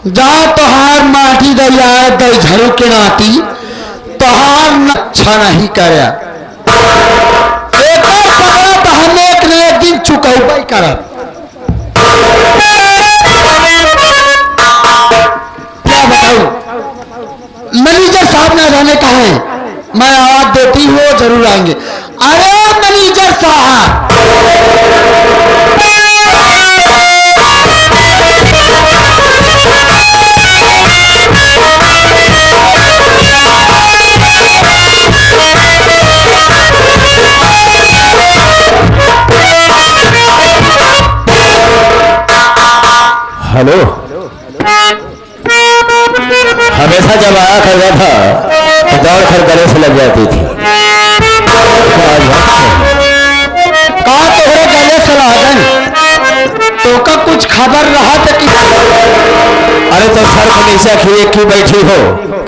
जहाँ तोहार माटी दरिया दई झरू के नाती तोहार अच्छा नहीं करया एक तो हम एक न एक दिन चुकैबे करब। क्या बताऊं मैनेजर साहब ना जाने कहा है, मैं आवाज देती हूँ जरूर आएंगे। अरे मैनेजर साहब हेलो। हमेशा जब आया करता था तो दौड़ कर गले से लग जाती थी। कहा तोहरे गले से लागन तो का कुछ खबर रहा था कि अरे तो सर को नीचा खिए क्यों बैठी हो,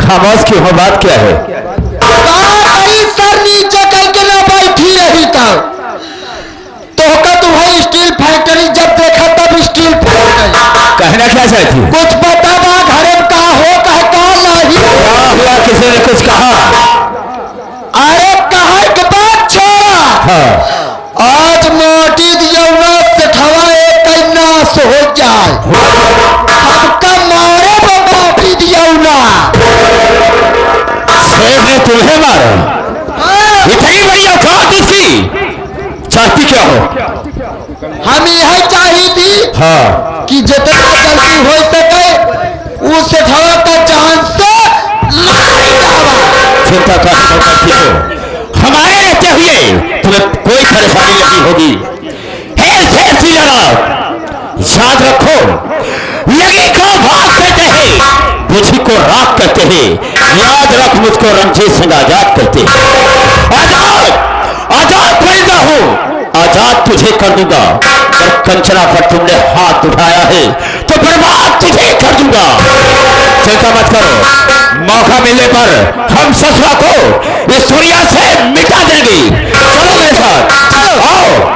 खामोश क्यों हो, बात क्या है? सर नीचे करके ना बैठी रही था तो का तुम्हारी स्टील फैक्ट्री जब देखा तब स्टील कहना क्या चाहती है? कुछ पता ना घरे का हो कहता नहीं हुआ, किसी ने कुछ कहा? अरे कहा के बात छोड़ा। हाँ। आज मोटी दियौना से ठवा एक नाश हो जाए सबका मारे मोटी दियौना शेर ने तुम्हें मारा? इतनी बड़ी औकात इसकी, चाहती क्या हो? हम यह चाही थी हाँ कि जितना जल्दी हो सके उसे ठवा का जान से मारी जावा। चिंता करती हो, हमारे रहते हुए तुम्हें कोई परेशानी नहीं होगी। याद रखो, लगी को भाग कहते हैं, बुझी को राख कहते हैं। याद रख, मुझको रंजीत सिंह आजाद कहते हैं। आजाद आजाद परिंदा हूं, आजाद तुझे कर दूंगा। पर कंचना पर तुमने हाथ उठाया है तो बर्बाद तुझे कर दूंगा। चिंता मत करो, मौका मिलने पर हम ससुरा को इस दुनिया से मिटा देंगे। चलो मेरे साथ, चलो आओ।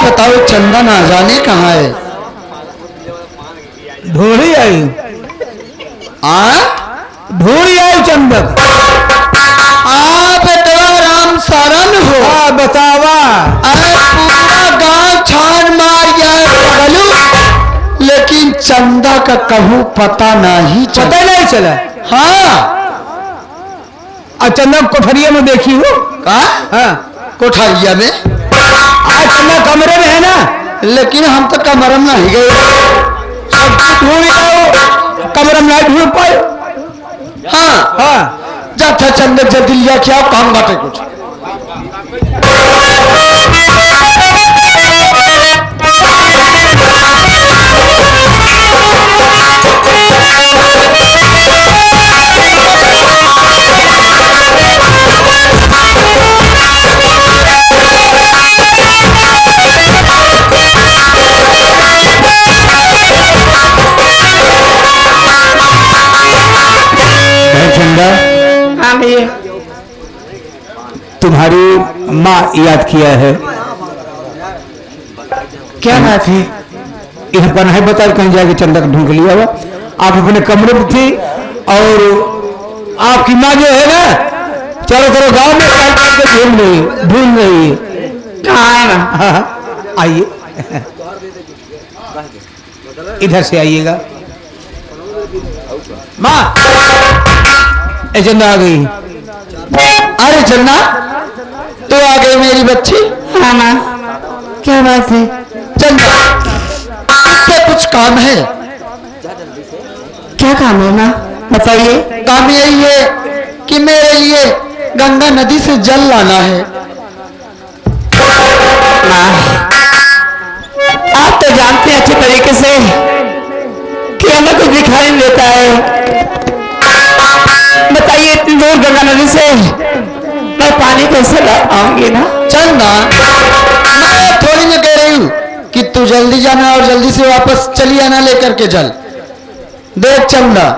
बताओ चंदा ना जाने कहाँ है? ढूंढी आई ढूंढी आई चंदन। बेटवा राम शरण हो। बतावा। अरे पूरा गांव छान मार गया लेकिन चंदा का कहूँ पता नहीं चला। पता नहीं चला? हाँ। चंदा कोठरिया में देखी हो? हाँ कोठरिया में। आज चंदा कमरे में है ना, लेकिन हम तो कमरे में नहीं गए। सब ढूंढ जाओ, कमरे में नहीं ढूंढ पाए। हाँ जब था चंदा जल्दी लिया क्या काम बाटे कुछ। तुम्हारी माँ याद किया है। क्या बात है? इस पर नहीं बता, कहीं जाके चंदा का ढूंढ लिया हुआ। आप अपने कमरे में थी और आपकी माँ जो है ना चारों तरफ गांव में ढूंढ रही है। आइए इधर से आइएगा। माँ चंदा आ गई। अरे चंदा तो आ गई मेरी बच्ची। हाँ माँ, क्या बात है? चंदा इससे कुछ काम है। क्या काम है माँ, बताइए। काम यही है कि मेरे लिए गंगा नदी से जल लाना है। माँ, आप तो जानते हैं अच्छे तरीके से देता है। बताइए इतनी दूर गंगा नदी से मैं पानी कैसे ला आऊंगी ना? चंदा, मैं थोड़ी ना कह रही हूँ कि तू जल्दी जाना और जल्दी से वापस चली आना लेकर के जल। देख चंदा,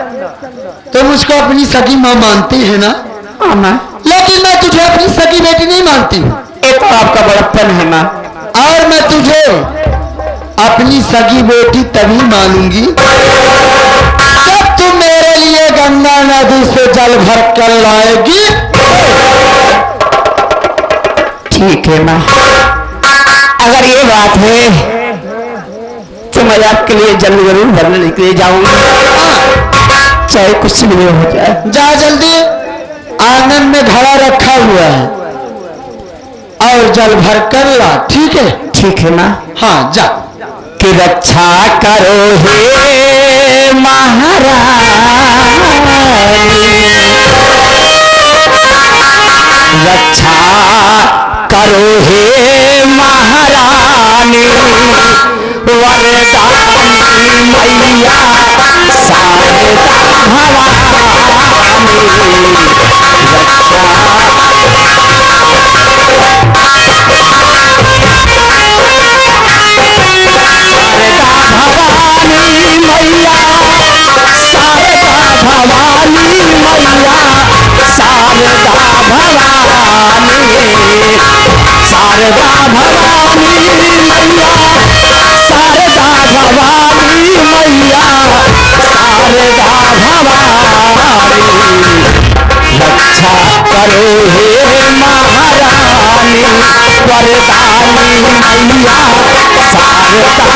तो मुझको अपनी सगी माँ मानती है ना? हाँ माँ। लेकिन मैं तुझे अपनी सगी बेटी नहीं मानती हूँ। ये तो आपका बड़प्पन है माँ। और मैं तुझे अपनी सगी बेटी तभी मानूंगी जब तू मेरे लिए गंगा नदी से जल भर कर लाएगी। ठीक है माँ, अगर ये बात है तो मैं आपके लिए जल जरूर भरने के लिए जाऊंगी, चाहे कुछ भी हो जाए। जा जल्दी, आंगन में घड़ा रखा हुआ है और जल भर कर ला। ठीक है? ठीक है माँ। हाँ जा। कि रक्षा करो हे महारानी, रक्षा करो हे महारानी, वरदानी मैया शारदा भवानी, शारदा भवानी मैया, शारदा भवानी मैया, शारदा भवानी, रक्षा करो हे महारानी, वरदानी मैया शारदा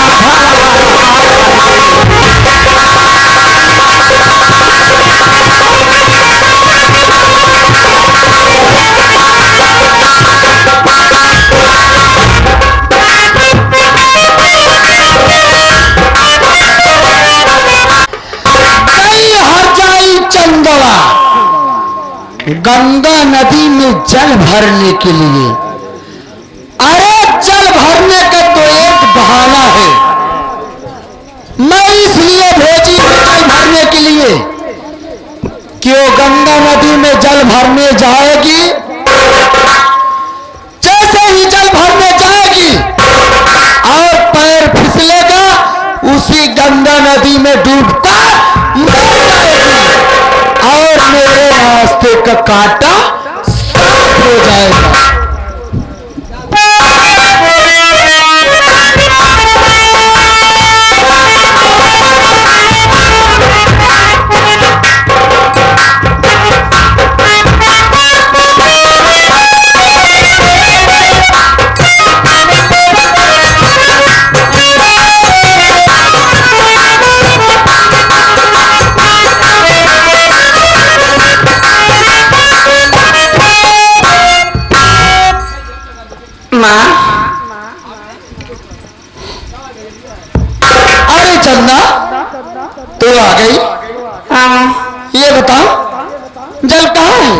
गंगा नदी में जल भरने के लिए। अरे जल भरने का तो एक बहाना है, मैं इसलिए भेजी जल भरने के लिए कि वो गंगा नदी में जल भरने जाएगी। जैसे ही जल भरने जाएगी और पैर फिसलेगा, उसी गंगा नदी में डूबकर मर जाएगी और मेरे रास्ते का कांटा साफ हो जाएगा। अरे चंदा, तू आ गई? हाँ। ये बताओ जल कहाँ है?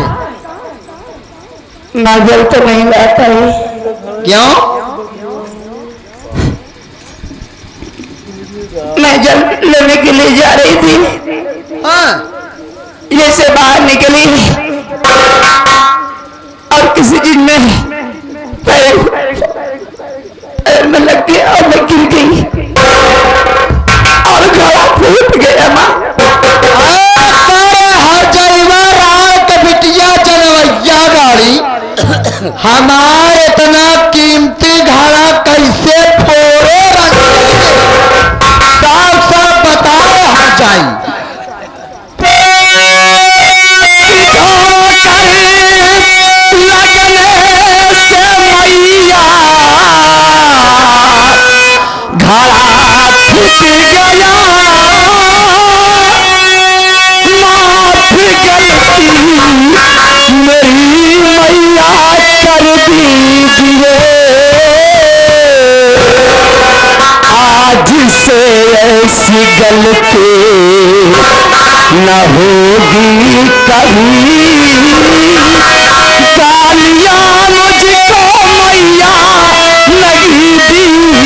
ना जल तो नहीं लाता है। क्यों? मैं जल लेने के लिए जा रही थी, हाँ। जैसे बाहर निकली और किसी चीज में पैर में लग गया और मैं गिर गई और गला फूट गया माँ। हर जलवा राय का बिटिया जनवैया गाड़ी हमारे इतना कीमती घड़ा कैसे फोड़े साफ साफ बताओ हर जाई। ऐसी गलती न होगी कभी, गालियां मुझको मैया नहीं दीजिए।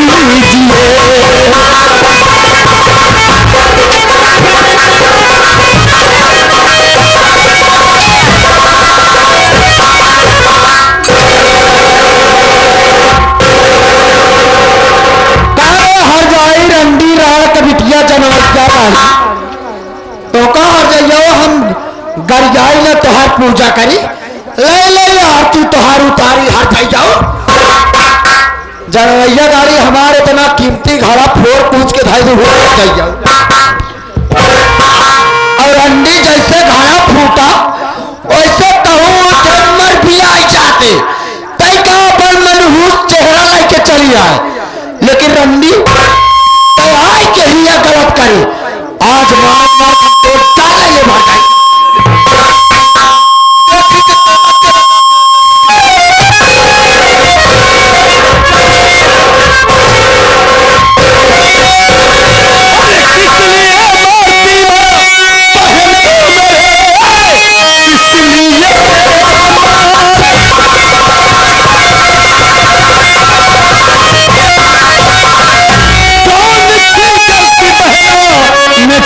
कर जाए ना तोहार पूजा करी ले ले आरती तोहार उतारी हर जाई जाओ जनवैया गाड़ी हमारे इतना कीमती घड़ा फोड़ पूछ के धाई दो जाई जाओ और अंडी जैसे घड़ा फूटा वैसे कहूँ जनमर भी आई जाते तय का अपन मनहूस चेहरा लेके चली आए लेकिन रंडी तो आई के ही गलत करे आज मार मार तो डाले ले भाई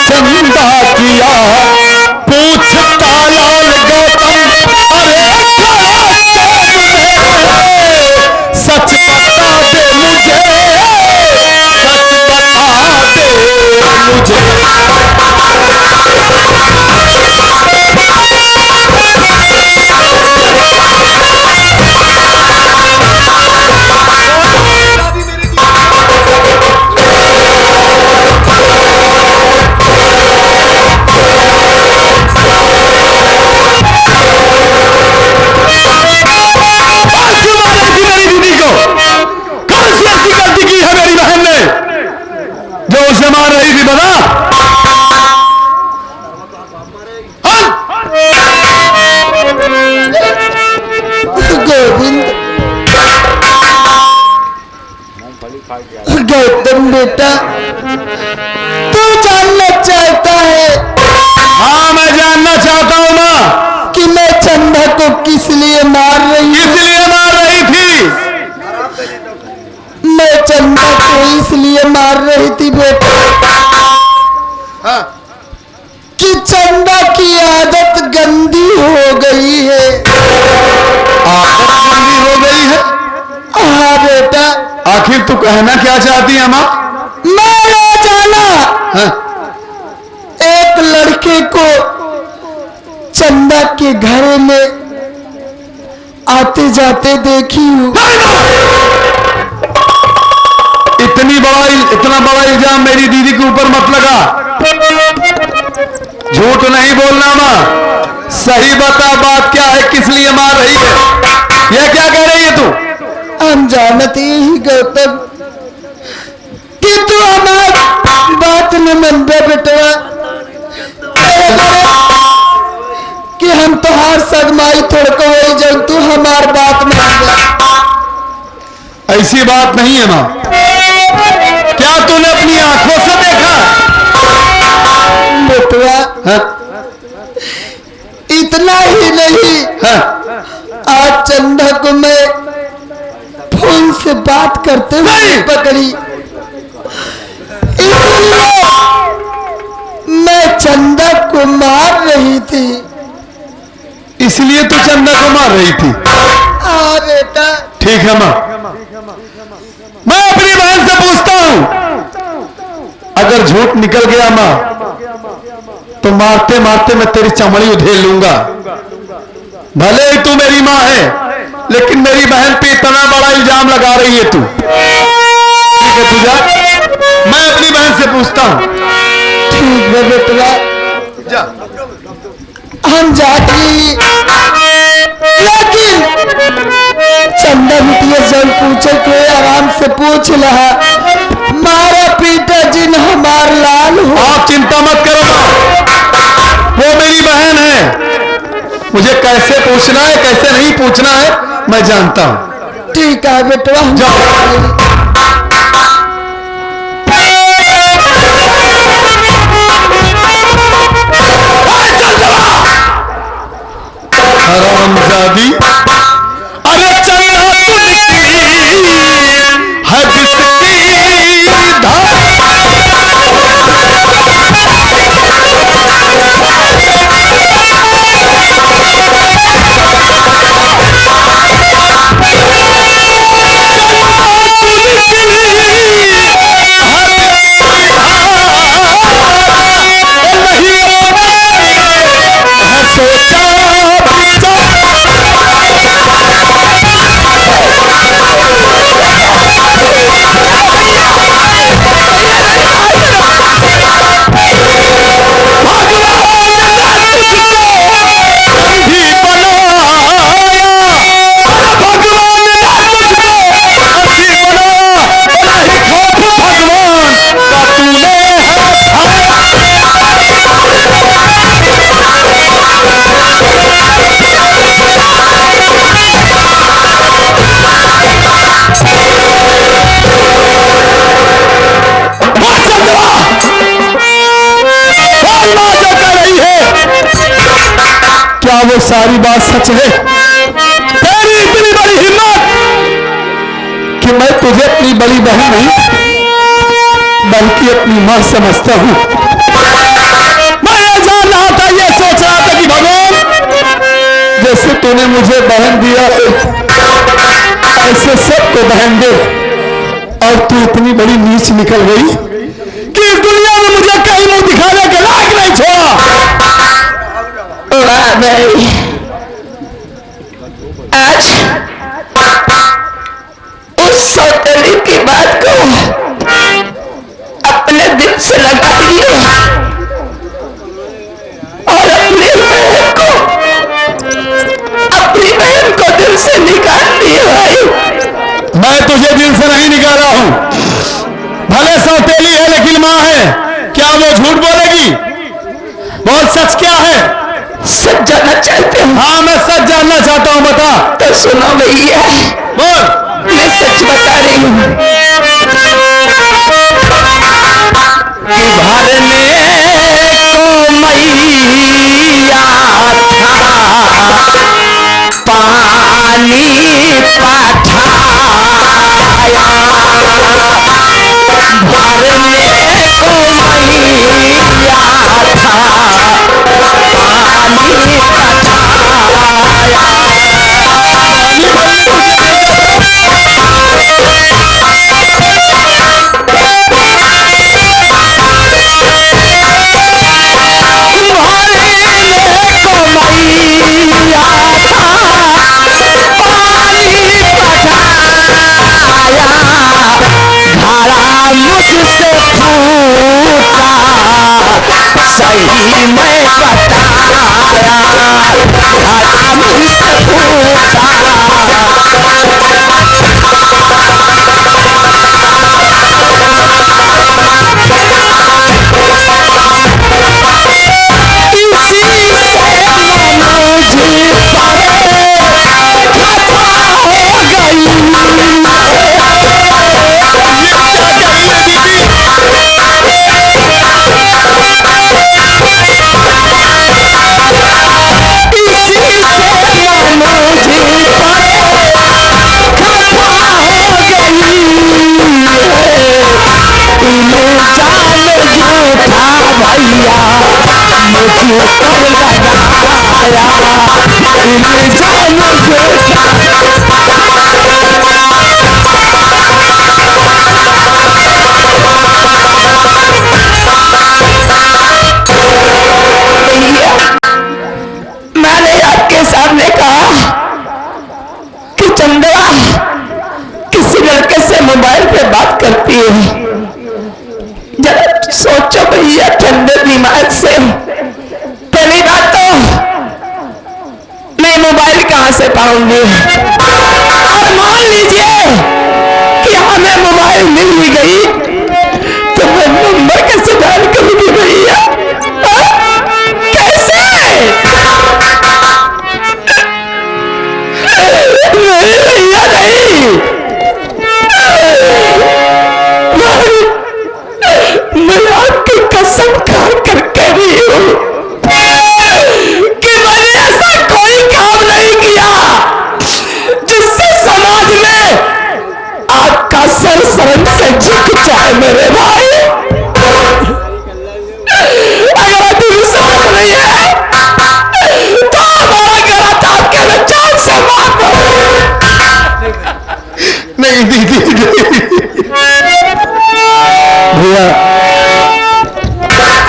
चंदा किया पूछता लाल गौतम अरे सच बता दे मुझे सच बता दे मुझे उसे मार रही थी बता गोविंद गौतम बेटा तू जानना चाहता है हाँ मैं जानना चाहता हूँ माँ कि मैं चंदा को किस लिए मार रही हूँ इसलिए मार रही थी मैं चंदा को इसलिए मार रही थी बेटा हाँ। कि चंदा की आदत गंदी हो गई है आदत गंदी हो गई है हाँ बेटा आखिर तू कहना क्या चाहती है माँ मैं ना जाना हाँ। एक लड़के को चंदा के घर में आते जाते देखी हूँ इतना बड़ा इल्जाम मेरी दीदी के ऊपर मत लगा झूठ नहीं बोलना माँ सही बता बात क्या है किस लिए मार रही है यह क्या कह रही है तू हम जानते ही गौतम कि तू हमारी बात न मन बेटा कि हम तुहार सगमाई थोड़ को हो जाए तू हमार बात मान जा ऐसी बात नहीं है माँ क्या तूने अपनी आंखों से देखा बेटवा हाँ? इतना ही नहीं हाँ? आज चंदा को मैं फोन से बात करते हुए पकड़ी इसलिए मैं चंदा को मार रही थी इसलिए तू चंदा को मार रही थी हाँ बेटा ठीक है माँ मैं अपनी बहन से पूछता हूं अगर झूठ निकल गया माँ तो मारते मारते मैं तेरी चमड़ी उधेड़ लूंगा भले ही तू मेरी माँ है लेकिन मेरी बहन पे इतना बड़ा इल्जाम लगा रही है तू ठीक है तू जा मैं अपनी बहन से पूछता हूं ठीक है बेटवा जा हम जाती लेकिन चंदा बिटिया जब पूछे कोई आराम से पूछ रहा मारा पीटा जिन हमार लाल हो आप चिंता मत करो माँ वो मेरी बहन है मुझे कैसे पूछना है कैसे नहीं पूछना है मैं जानता हूं ठीक है बेटवा हम जाओ। हरामजादी अरे चंदा तू निकली है जिसकी धार चंदा तू वो सारी बात सच है? तेरी इतनी बड़ी हिम्मत कि मैं तुझे अपनी बड़ी बहन नहीं बल्कि अपनी मां समझता हूं। मैं ये जान रहा था, ये सोच रहा था कि भगवान जैसे तूने मुझे बहन दिया ऐसे सबको बहन दे, और तू इतनी बड़ी नीच निकल गई कि इस दुनिया में मुझे कहीं मुंह दिखाने के लायक नहीं छोड़ा। आज उस सौतेली की बात को अपने दिल से लगा लियो और अपनी बहन को दिल से निकाल दिए भाई। मैं तुझे दिल से नहीं निकाला हूं। भले सौतेली है लेकिन मां है। क्या वो झूठ बोलेगी? बोल, सच क्या है? सच जानना चाहते हो? हाँ, मैं सच जानना चाहता हूं, बता। तो सुनो भैया, बोल। मैं सच बता रही हूँ कि भरने को मैया था पानी पठाया, भरने को मैया था पानी मुझसे फूटा सही मैं बताया, घड़ा मुझसे फूटा। मैंने आपके सामने कहा कि चंद्रा किसी लड़के से मोबाइल पे बात करती है। जरा सोचो भैया, ठंडे दिमाग से। पहली बात तो मैं मोबाइल कहां से पाऊंगी, और मान लीजिए कि हमें मोबाइल मिल ही गई तो मैं नंबर कैसे डायल करूंगी भैया? कैसे? नहीं भैया, नहीं। मैं आपकी कसम खा कर कह रही हूं कि मैंने ऐसा कोई काम नहीं किया जिससे समाज में आपका सर शर्म से झुक जाए मेरे भाई। अगर अभी विश्वास नहीं है तो हमारा गलत आपके विचार से मानो। नहीं दीदी, भैया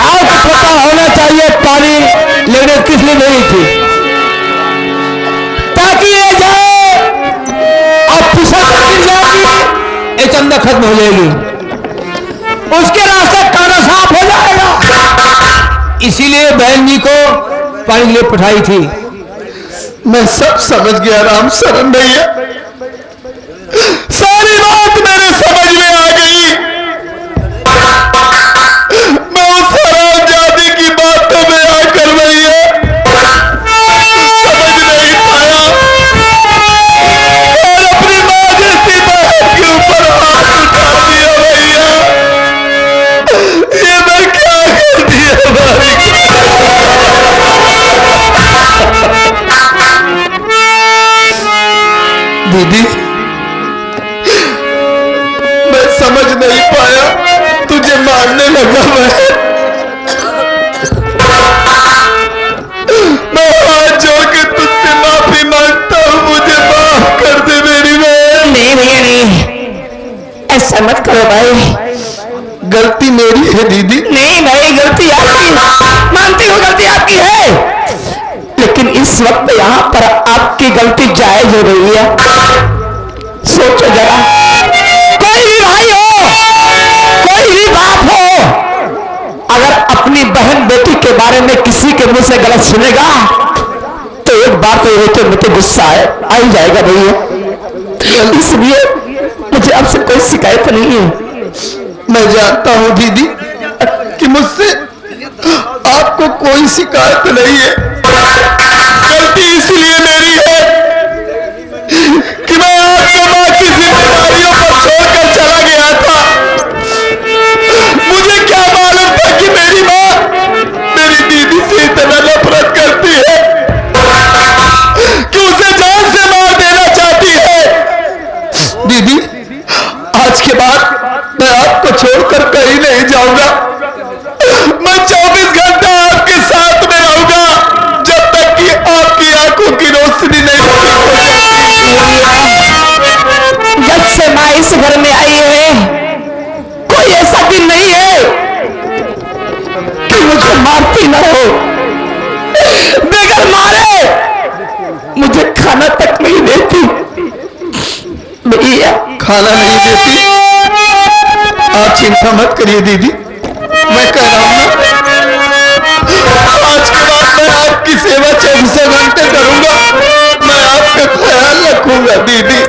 आपको पता होना चाहिए पानी लेने किस लिए नहीं थी, ताकि ये जाए और पिछड़ गिर जाएगी, ये चंदा खत्म हो जाएगी, उसके रास्ते काना साफ हो जाएगा। इसीलिए बहन जी को पानी के लिए पठाई थी। मैं सब समझ गया राम शरण भैया, सारी बात मेरे समझ में आ गई। मैं उस हरामजादी की बातों में आकर भैया समझ नहीं पाया और अपनी मां जैसी बहन के ऊपर हाथ उठा दिया भैया। ये मैं क्या कर दिया भाई? है दीदी। नहीं नहीं, गलती आपकी, मानती हूँ गलती आपकी है, लेकिन इस वक्त यहाँ पर आपकी गलती जायज हो रही है। सोचो जरा, कोई भी भाई हो, कोई भी बाप हो, अगर अपनी बहन बेटी के बारे में किसी के मुंह से गलत सुनेगा तो एक बार तो ये कि मुझे गुस्सा आ ही जाएगा भैया। इसलिए मुझे आपसे कोई शिकायत नहीं है। मैं जानता हूँ दीदी कि मुझसे आपको कोई शिकायत नहीं है। गलती इसलिए मेरी है कि मैं आपके माँ की जिम्मेदारियों पर छोड़कर चला गया था। मुझे क्या मालूम था कि मेरी माँ मेरी दीदी से इतना नफरत करती है कि उसे जान से मार देना चाहती है। दीदी, आज के बाद मैं आपको छोड़कर कहीं नहीं जाऊंगा। मैं 24 घंटा आपके साथ में रहूंगा जब तक कि आपकी आंखों की रोशनी नहीं जब से माँ इस घर में आई है, कोई ऐसा दिन नहीं है कि मुझे मारती ना हो। बगैर मारे मुझे खाना तक नहीं देती भैया। खाना नहीं देती? आप चिंता मत करिए दीदी, मैं कह रहा हूं आज के बाद मैं आपकी सेवा 24 घंटे करूंगा। मैं आपका ख्याल रखूंगा दीदी।